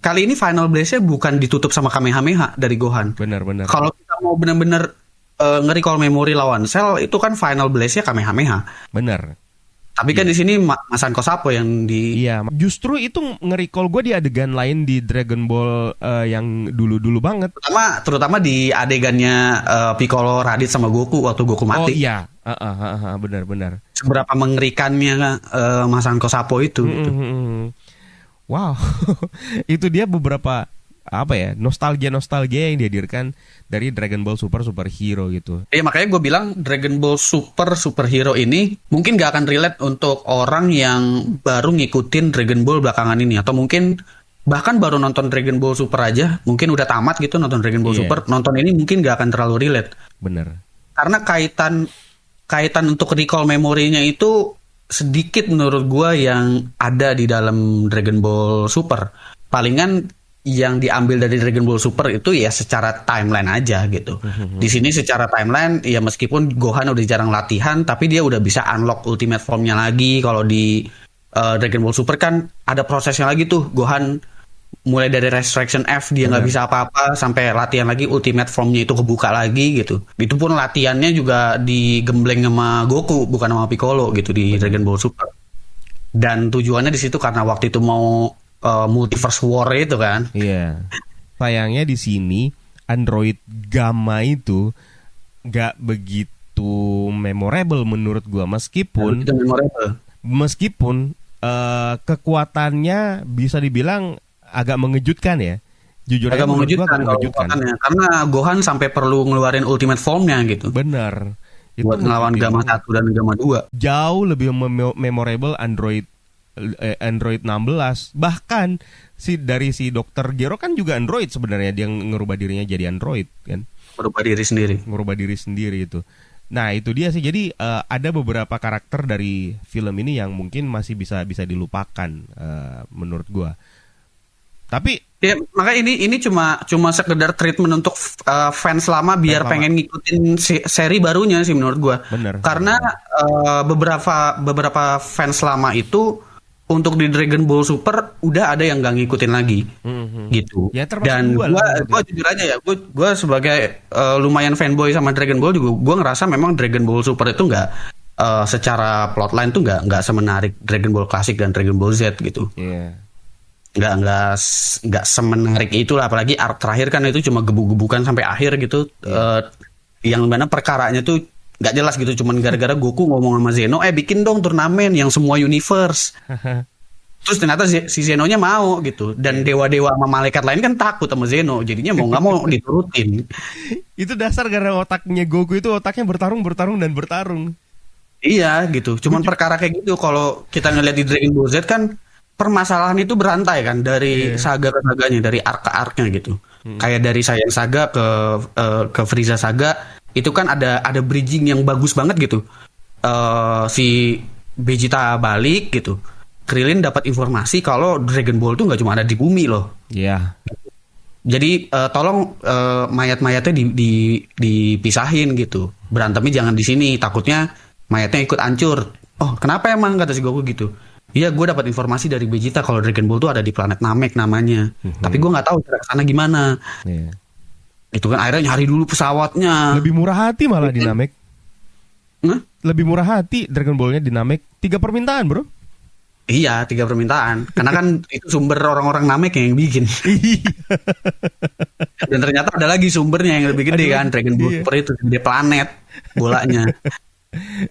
kali ini final blast-nya bukan ditutup sama Kamehameha dari Gohan. Benar. Kalau kita mau benar-benar nge-recall memori lawan Cell itu kan final blast-nya Kamehameha. Benar. Tapi kan di sini Masanko Sapo yang di Iya, justru itu nge-recall gue di adegan lain di Dragon Ball yang dulu-dulu banget. terutama di adegannya Piccolo, Raditz sama Goku waktu Goku Oh mati. iya, benar-benar. Seberapa mengerikannya Masanko Sapo itu gitu. Wow, itu dia beberapa nostalgia yang dihadirkan dari Dragon Ball Super Hero gitu. Makanya gue bilang Dragon Ball Superhero ini mungkin gak akan relate untuk orang yang baru ngikutin Dragon Ball belakangan ini, atau mungkin bahkan baru nonton Dragon Ball Super aja, mungkin udah tamat gitu nonton Dragon Ball Super, nonton ini mungkin gak akan terlalu relate. Bener. Karena kaitan untuk recall memorinya itu sedikit menurut gue yang ada di dalam Dragon Ball Super. Palingan yang diambil dari Dragon Ball Super itu ya secara timeline aja gitu. Di sini secara timeline ya meskipun Gohan udah jarang latihan, tapi dia udah bisa unlock ultimate formnya lagi. Kalau di Dragon Ball Super kan ada prosesnya lagi tuh. Gohan mulai dari Resurrection F dia nggak bisa apa-apa sampai latihan lagi ultimate formnya itu kebuka lagi gitu. Itu pun latihannya juga digembleng sama Goku bukan sama Piccolo gitu di Dragon Ball Super. Dan tujuannya di situ karena waktu itu mau multiverse war itu kan. Iya. Sayangnya di sini Android Gamma itu nggak begitu memorable menurut gua, meskipun kekuatannya bisa dibilang agak mengejutkan ya. Jujur agak mengejutkan karena Gohan sampai perlu ngeluarin ultimate formnya gitu. Benar. Buat ngelawan Gamma 1 dan Gamma 2. Jauh lebih memorable Android 16. Bahkan dari si Dr. Gero kan juga Android sebenarnya, dia ngerubah dirinya jadi Android kan. Merubah diri sendiri itu. Nah, itu dia sih. Jadi ada beberapa karakter dari film ini yang mungkin masih bisa dilupakan menurut gua. Tapi ya makanya ini cuma sekedar treatment untuk fans lama biar pengen ngikutin seri barunya sih menurut gua. Bener. Karena beberapa fans lama itu untuk di Dragon Ball Super udah ada yang gak ngikutin lagi gitu. Ya, dan gue jujur aja ya, gue sebagai lumayan fanboy sama Dragon Ball juga, gue ngerasa memang Dragon Ball Super itu nggak secara plotline tuh nggak semenarik Dragon Ball Classic dan Dragon Ball Z gitu. Nggak semenarik itulah, apalagi arc terakhir kan itu cuma gebuk-gebukan sampai akhir gitu. Yang mana perkaranya tuh nggak jelas gitu, cuman gara-gara Goku ngomong sama Zeno, bikin dong turnamen yang semua universe. Terus ternyata si Zeno-nya mau gitu, dan dewa-dewa sama malaikat lain kan takut sama Zeno, jadinya mau nggak mau diturutin. Itu dasar karena otaknya Goku itu otaknya bertarung. Iya gitu, cuman perkara kayak gitu. Kalau kita ngeliat di Dragon Ball Z kan permasalahan itu berantai kan dari saga ke saganya, dari arc ke arc-nya gitu. Kayak dari Saiyan Saga ke Frieza Saga itu kan ada bridging yang bagus banget gitu. Si Vegeta balik gitu, Krillin dapat informasi kalau Dragon Ball tuh nggak cuma ada di bumi loh. Iya. Jadi tolong mayat-mayatnya dipisahin gitu. Berantemnya jangan di sini, takutnya mayatnya ikut hancur. Oh kenapa emang, kata si Goku gitu. Iya, gue dapat informasi dari Vegeta kalau Dragon Ball tuh ada di planet Namek namanya. Tapi gue nggak tahu cara kesana gimana. Itu kan akhirnya nyari dulu pesawatnya. Lebih murah hati malah di Namek. Lebih murah hati Dragon Ball-nya di Namek. 3 permintaan bro. Iya, 3 permintaan. Karena kan itu sumber orang-orang Namek yang bikin. Dan ternyata ada lagi sumbernya yang lebih gede kan. Dragon Ball Super itu gede planet bolanya.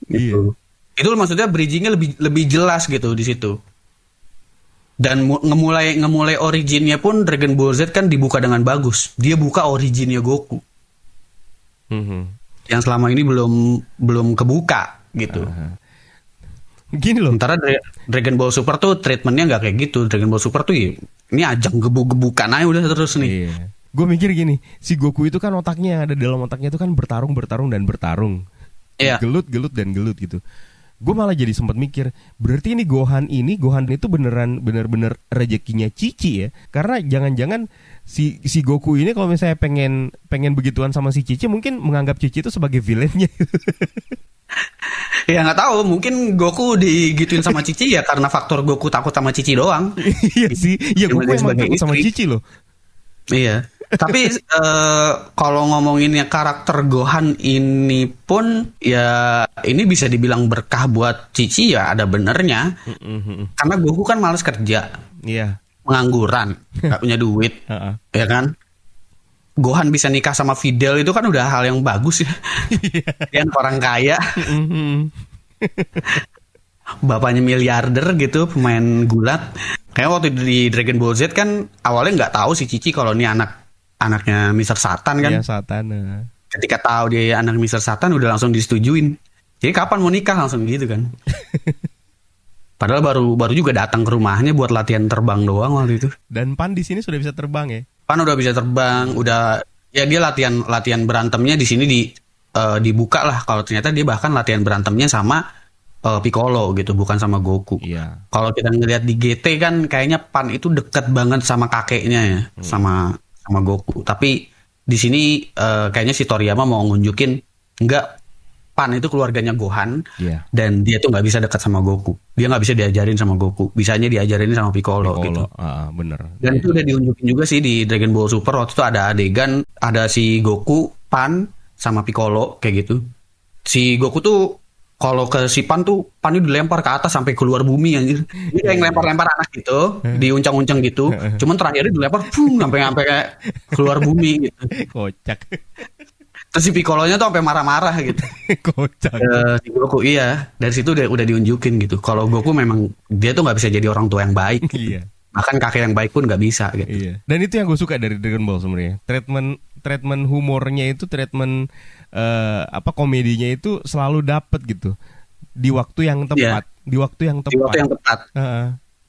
Gitu. Itu maksudnya bridgingnya lebih jelas gitu di situ. Dan ngemulai originnya pun Dragon Ball Z kan dibuka dengan bagus. Dia buka originnya Goku. Yang selama ini belum kebuka gitu. Gini loh. Sementara Dragon Ball Super tuh treatmentnya nggak kayak gitu. Dragon Ball Super tuh ini ajang gebuk-gebukan aja udah terus nih. Gue mikir gini, si Goku itu kan otaknya yang ada dalam otaknya itu kan bertarung. Gelut gitu. Gue malah jadi sempat mikir, berarti ini Gohan itu bener-bener rezekinya Cici ya. Karena jangan-jangan si Goku ini kalau misalnya pengen begituan sama si Cici, mungkin menganggap Cici itu sebagai villainnya. Ya nggak tahu, mungkin Goku digituin sama Cici ya karena faktor Goku takut sama Cici doang. Iya sih, ya Goku emang takut sama Cici loh. Iya. Tapi kalau ngomongin ya karakter Gohan ini pun ya ini bisa dibilang berkah buat Cici ya ada benernya. Karena Goku kan males kerja, Iya. pengangguran, nggak punya duit, Heeh. ya kan? Gohan bisa nikah sama Fidel itu kan udah hal yang bagus ya. Dia kan orang kaya, bapaknya miliarder gitu, pemain gulat. Kayak waktu di Dragon Ball Z kan awalnya nggak tahu si Cici kalau ini anaknya Mr. Satan kan. Iya, Satan. Ketika tahu dia anak Mr. Satan udah langsung disetujuin. Jadi kapan mau nikah langsung gitu kan. Padahal baru juga datang ke rumahnya buat latihan terbang doang waktu itu. Dan Pan di sini sudah bisa terbang ya. Pan udah bisa terbang, udah ya dia latihan berantemnya di sini dibuka lah kalau ternyata dia bahkan latihan berantemnya sama Piccolo gitu, bukan sama Goku. Iya. Kalau kita ngelihat di GT kan kayaknya Pan itu deket banget sama kakeknya ya, sama Goku. Tapi di sini kayaknya si Toriyama mau ngunjukin enggak, Pan itu keluarganya Gohan, Iya. dan dia tuh nggak bisa dekat sama Goku. Dia nggak bisa diajarin sama Goku, bisanya diajarin sama Piccolo gitu. Bener. Dan itu udah diunjukin juga sih di Dragon Ball Super. Waktu itu ada adegan, ada si Goku, Pan, sama Piccolo kayak gitu. Si Goku tuh kalau ke si Pan tuh, Pan itu dilempar ke atas sampai keluar bumi anjir. Dia kayak ngelempar-lempar anak gitu, diuncang-uncang gitu. Cuman terakhirnya dilempar sampai kayak keluar bumi gitu. Kocak. Terus si Piccolo-nya tuh sampai marah-marah gitu. Kocak. Si Goku iya, dari situ udah diunjukin gitu. Kalau Goku memang dia tuh nggak bisa jadi orang tua yang baik. Gitu. Iya. Bahkan kakek yang baik pun nggak bisa gitu. Iya. Dan itu yang gue suka dari Dragon Ball sebenarnya. Treatment humornya itu, komedinya itu selalu dapet gitu. Di waktu yang tepat. Iya. Di waktu yang tepat. Di waktu yang tepat.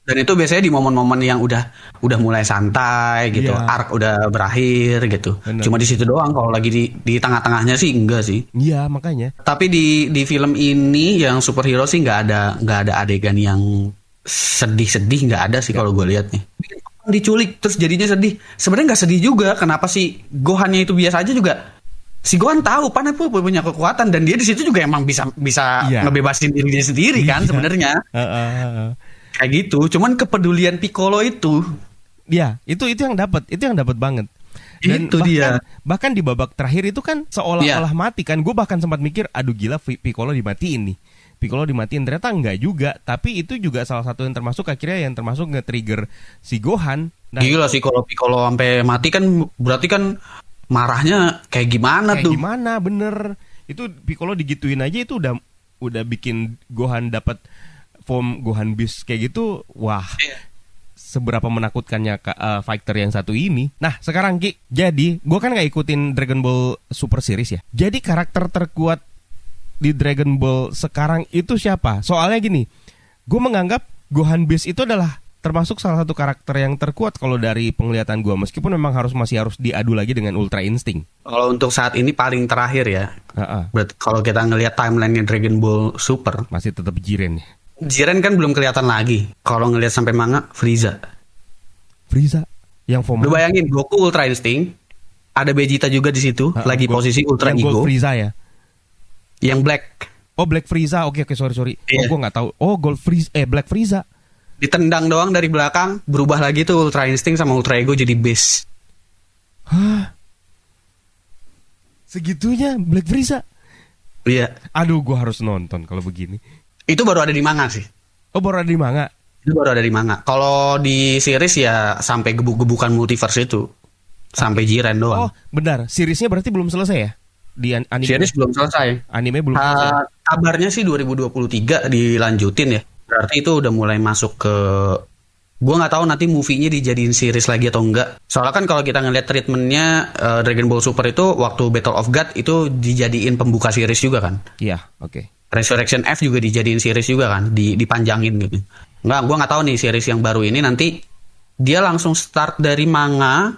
Dan itu biasanya di momen-momen yang udah mulai santai gitu, Iya. arc udah berakhir gitu. Bener. Cuma di situ doang. Kalau lagi di tengah-tengahnya sih enggak sih. Iya, makanya. Tapi di film ini yang superhero sih nggak ada adegan yang sedih-sedih, nggak ada sih kalau gue lihat nih. Diculik terus jadinya sedih. Sebenarnya nggak sedih juga. Kenapa sih Gohannya itu biasa aja juga? Si Gohan tahu Pan itu punya kekuatan dan dia di situ juga emang bisa Iya. ngebebasin dirinya sendiri kan sebenarnya. Kayak gitu. Cuman kepedulian Piccolo itu. Iya, itu yang dapat banget. Dan Itu dia. bahkan di babak terakhir itu kan seolah-olah mati kan. Gue bahkan sempat mikir, aduh gila Piccolo dimatiin nih. Piccolo dimatiin, ternyata enggak juga. Tapi itu juga salah satu yang termasuk akhirnya yang termasuk nge-trigger si Gohan. Nah, Gila sih kalau Piccolo sampai mati kan berarti kan marahnya kayak gimana kayak tuh? gimana bener. Itu Piccolo digituin aja itu udah bikin Gohan dapat form Gohan Beast kayak gitu. Wah. Seberapa menakutkannya fighter yang satu ini. Nah sekarang Ki, jadi gue kan gak ikutin Dragon Ball Super Series ya. Jadi karakter terkuat di Dragon Ball sekarang itu siapa? Soalnya gini, gue menganggap Gohan Beast itu adalah termasuk salah satu karakter yang terkuat kalau dari penglihatan gue. Meskipun memang masih harus diadu lagi dengan Ultra Instinct. Kalau untuk saat ini paling terakhir ya. Berarti kalau kita ngelihat timelinenya Dragon Ball Super, masih tetap Jiren ya. Jiren kan belum kelihatan lagi. Kalau ngelihat sampai manga, Frieza yang form. Lu bayangin Goku Ultra Instinct, ada Vegeta juga di situ, lagi posisi Ultra yang Ego. Gold Frieza ya. Yang Black. Oh Black Frieza, oke sorry. Iya. Oh gue nggak tahu. Oh Black Frieza. Ditendang doang dari belakang, berubah lagi tuh Ultra Instinct sama Ultra Ego jadi Beast. Hah? Segitunya Black Frieza? Iya. Aduh gue harus nonton kalau begini. Itu baru ada di manga sih. Oh baru ada di manga? Itu baru ada di manga. Kalau di series ya sampai gebuk-gebukan multiverse itu. Sampai Jiren doang. Oh benar, seriesnya berarti belum selesai ya? Di anime? Series belum selesai. Anime belum selesai? Kabarnya sih 2023 dilanjutin ya. Berarti itu udah mulai masuk ke... Gue nggak tahu nanti movie-nya dijadiin series lagi atau enggak. Soalnya kan kalau kita ngeliat treatmentnya Dragon Ball Super itu waktu Battle of God itu dijadiin pembuka series juga kan. Iya, oke. Resurrection F juga dijadiin series juga kan, dipanjangin gitu. Gue nggak tahu nih series yang baru ini nanti dia langsung start dari manga,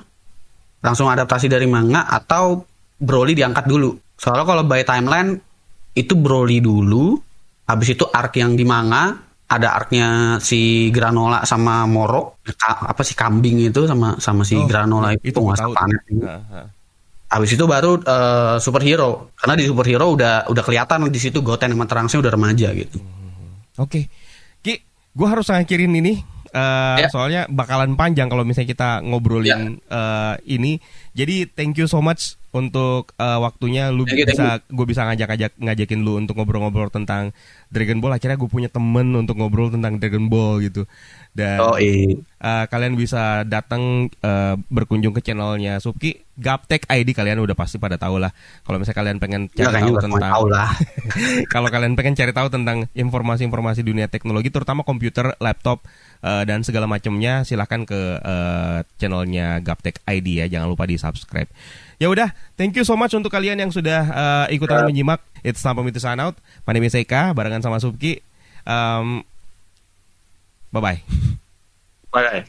langsung adaptasi dari manga atau Broly diangkat dulu. Soalnya kalau by timeline itu Broly dulu, habis itu arc yang di manga ada arc-nya si Granola sama Moro, apa sih kambing itu sama si Granola itu penguasa planet. Habis itu baru superhero. Karena di superhero udah kelihatan di situ Goten sama Trunks-nya udah remaja gitu. Oke. Ki, gue harus ngakhirin ini. Soalnya bakalan panjang kalau misalnya kita ngobrolin ini. Jadi thank you so much untuk waktunya. Lu Thank you, thank bisa, gue bisa ngajakin lu untuk ngobrol-ngobrol tentang Dragon Ball. Akhirnya gue punya temen untuk ngobrol tentang Dragon Ball gitu. Dan Oh, kalian bisa datang berkunjung ke channelnya Subki, Gaptek ID. Kalian udah pasti pada tahu lah. Kalau misalnya kalian pengen cari tahu tentang kalau kalian pengen cari tahu tentang informasi-informasi dunia teknologi, terutama komputer, laptop, dan segala macamnya, silahkan ke channelnya Gaptek ID ya. Jangan lupa di subscribe. Ya udah, thank you so much untuk kalian yang sudah ikutan menyimak. It's time for me to sign out. My name is Eka, barengan sama Subki. Bye bye. Bye.